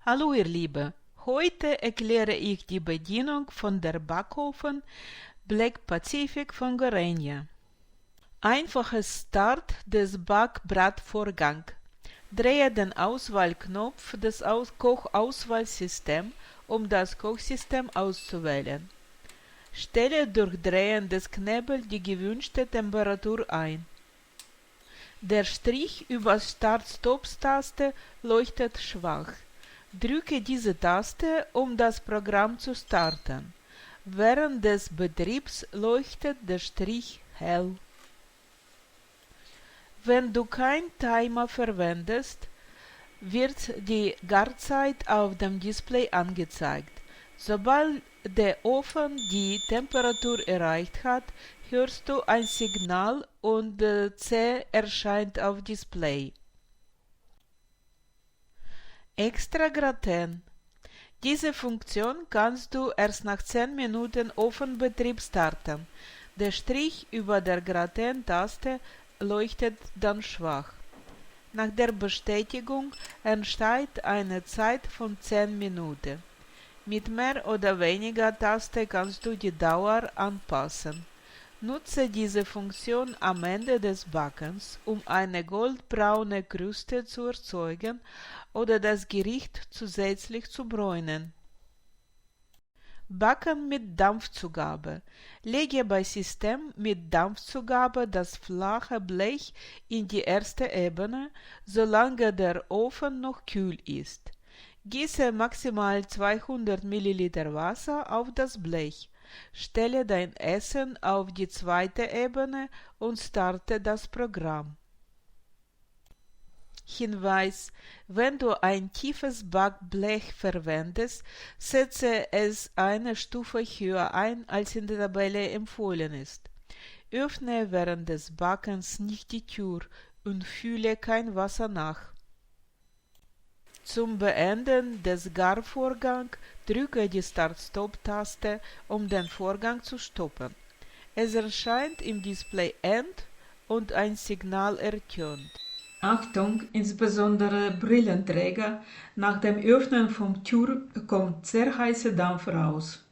Hallo ihr Lieben, heute erkläre ich die Bedienung von der Backofen Black Pacific von Gorenje. Einfaches Start des Backbratvorgang. Drehe den Auswahlknopf des Kochauswahlsystems, um das Kochsystem auszuwählen. Stelle durch Drehen des Knebels die gewünschte Temperatur ein. Der Strich über Start-Stop-Taste leuchtet schwach. Drücke diese Taste, um das Programm zu starten. Während des Betriebs leuchtet der Strich hell. Wenn du keinen Timer verwendest, wird die Garzeit auf dem Display angezeigt. Sobald der Ofen die Temperatur erreicht hat, hörst du ein Signal und C erscheint auf Display. Extra Gratin. Diese Funktion kannst du erst nach 10 Minuten Ofenbetrieb starten. Der Strich über der Gratin-Taste leuchtet dann schwach. Nach der Bestätigung entsteht eine Zeit von 10 Minuten. Mit mehr oder weniger Taste kannst du die Dauer anpassen. Nutze diese Funktion am Ende des Backens, um eine goldbraune Kruste zu erzeugen oder das Gericht zusätzlich zu bräunen. Backen mit Dampfzugabe. Lege bei System mit Dampfzugabe das flache Blech in die erste Ebene, solange der Ofen noch kühl ist. Gieße maximal 200 ml Wasser auf das Blech. Stelle dein Essen auf die zweite Ebene und starte das Programm. Hinweis: Wenn du ein tiefes Backblech verwendest, setze es eine Stufe höher ein, als in der Tabelle empfohlen ist. Öffne während des Backens nicht die Tür und fülle kein Wasser nach. Zum Beenden des Garvorgangs drücke die Start-Stop-Taste, um den Vorgang zu stoppen. Es erscheint im Display End und ein Signal ertönt. Achtung, insbesondere Brillenträger, nach dem Öffnen von Tür kommt sehr heißer Dampf raus.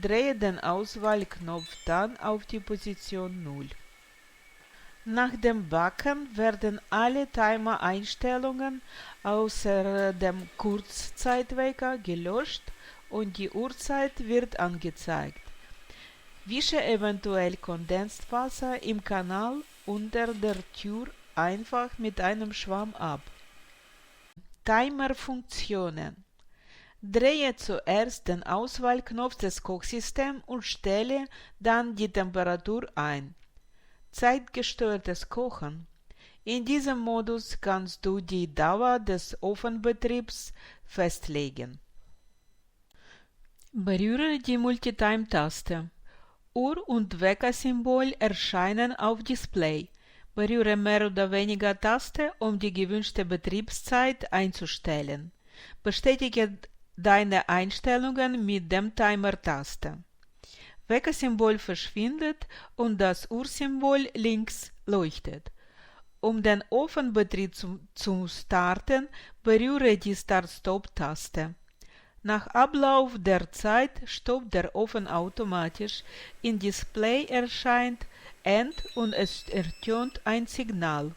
Drehe den Auswahlknopf dann auf die Position 0. Nach dem Backen werden alle Timer-Einstellungen außer dem Kurzzeitwecker gelöscht und die Uhrzeit wird angezeigt. Wische eventuell Kondenswasser im Kanal unter der Tür einfach mit einem Schwamm ab. Timer-Funktionen. Drehe zuerst den Auswahlknopf des Kochsystems und stelle dann die Temperatur ein. Zeitgesteuertes Kochen. In diesem Modus kannst du die Dauer des Ofenbetriebs festlegen. Berühre die Multitime-Taste. Uhr- und Wecker-Symbol erscheinen auf Display. Berühre mehr oder weniger Taste, um die gewünschte Betriebszeit einzustellen. Bestätige deine Einstellungen mit dem Timer-Taste. Wecker-Symbol verschwindet und das Uhrsymbol links leuchtet. Um den Ofenbetrieb zu starten, berühre die Start-Stop-Taste. Nach Ablauf der Zeit stoppt der Ofen automatisch, im Display erscheint End und es ertönt ein Signal.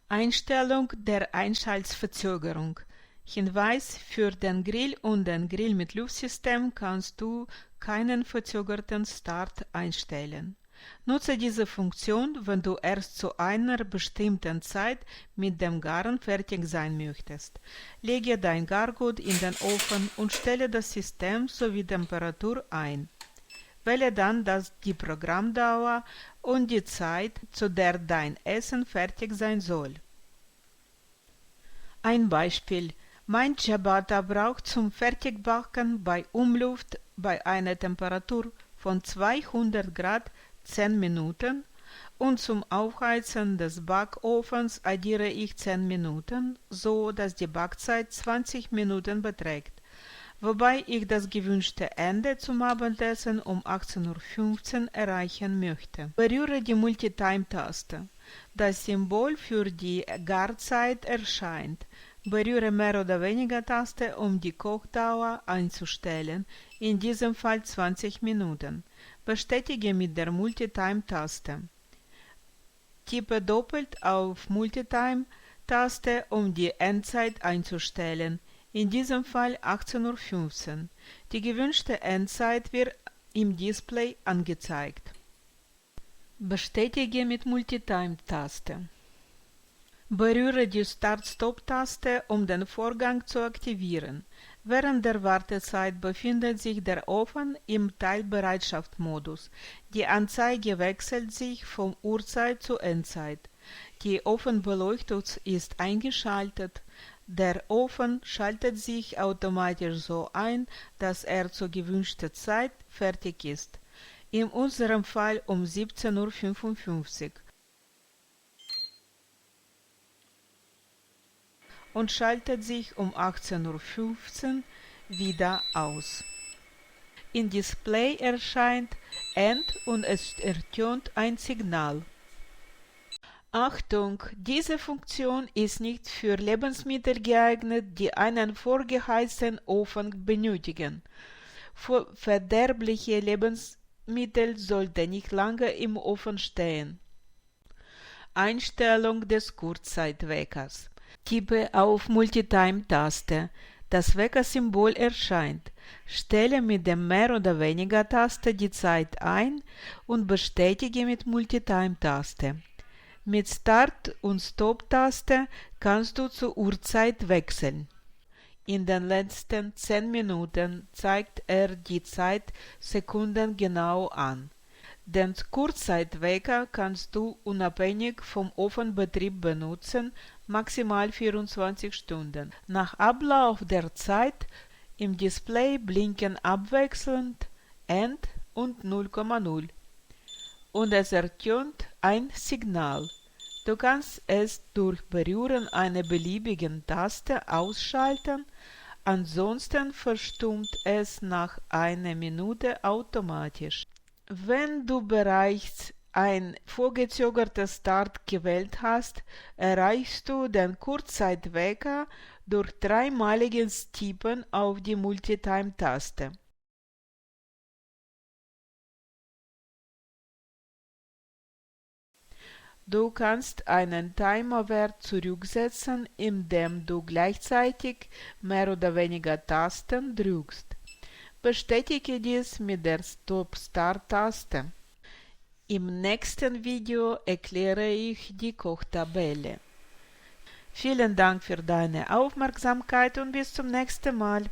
Einstellung der Einschaltverzögerung. Hinweis: Für den Grill und den Grill mit Luftsystem kannst du keinen verzögerten Start einstellen. Nutze diese Funktion, wenn du erst zu einer bestimmten Zeit mit dem Garen fertig sein möchtest. Lege dein Gargut in den Ofen und stelle das System sowie Temperatur ein. Wähle dann die Programmdauer und die Zeit, zu der dein Essen fertig sein soll. Ein Beispiel: Mein Ciabatta braucht zum Fertigbacken bei Umluft bei einer Temperatur von 200 Grad 10 Minuten und zum Aufheizen des Backofens addiere ich 10 Minuten, so dass die Backzeit 20 Minuten beträgt, wobei ich das gewünschte Ende zum Abendessen um 18:15 Uhr erreichen möchte. Berühre die Multitime-Taste. Das Symbol für die Garzeit erscheint. Berühre mehr oder weniger Taste, um die Kochdauer einzustellen, in diesem Fall 20 Minuten. Bestätige mit der Multitime-Taste. Tippe doppelt auf Multitime-Taste, um die Endzeit einzustellen, in diesem Fall 18:15 Uhr. Die gewünschte Endzeit wird im Display angezeigt. Bestätige mit Multitime-Taste. Berühre die Start-Stop-Taste, um den Vorgang zu aktivieren. Während der Wartezeit befindet sich der Ofen im Teilbereitschaftsmodus. Die Anzeige wechselt sich von Uhrzeit zu Endzeit. Die Ofenbeleuchtung ist eingeschaltet. Der Ofen schaltet sich automatisch so ein, dass er zur gewünschten Zeit fertig ist. In unserem Fall um 17:55 Uhr. Und schaltet sich um 18:15 Uhr wieder aus. Im Display erscheint End und es ertönt ein Signal. Achtung! Diese Funktion ist nicht für Lebensmittel geeignet, die einen vorgeheizten Ofen benötigen. Verderbliche Lebensmittel sollten nicht lange im Ofen stehen. Einstellung des Kurzzeitweckers. Tippe auf Multitime-Taste. Das Weckersymbol erscheint. Stelle mit der Mehr- oder Weniger-Taste die Zeit ein und bestätige mit Multitime-Taste. Mit Start- und Stop-Taste kannst du zur Uhrzeit wechseln. In den letzten 10 Minuten zeigt er die Zeit sekundengenau an. Den Kurzzeitwecker kannst du unabhängig vom Ofenbetrieb benutzen, maximal 24 Stunden. Nach Ablauf der Zeit im Display blinken abwechselnd End und 0,0 und es ertönt ein Signal. Du kannst es durch Berühren einer beliebigen Taste ausschalten, ansonsten verstummt es nach einer Minute automatisch. Wenn du bereits ein vorgezögertes Start gewählt hast, erreichst du den Kurzzeitwecker durch dreimaliges Tippen auf die Multitime-Taste. Du kannst einen Timerwert zurücksetzen, indem du gleichzeitig mehr oder weniger Tasten drückst. Bestätige dies mit der Stop-Start-Taste. Im nächsten Video erkläre ich die Kochtabelle. Vielen Dank für deine Aufmerksamkeit und bis zum nächsten Mal.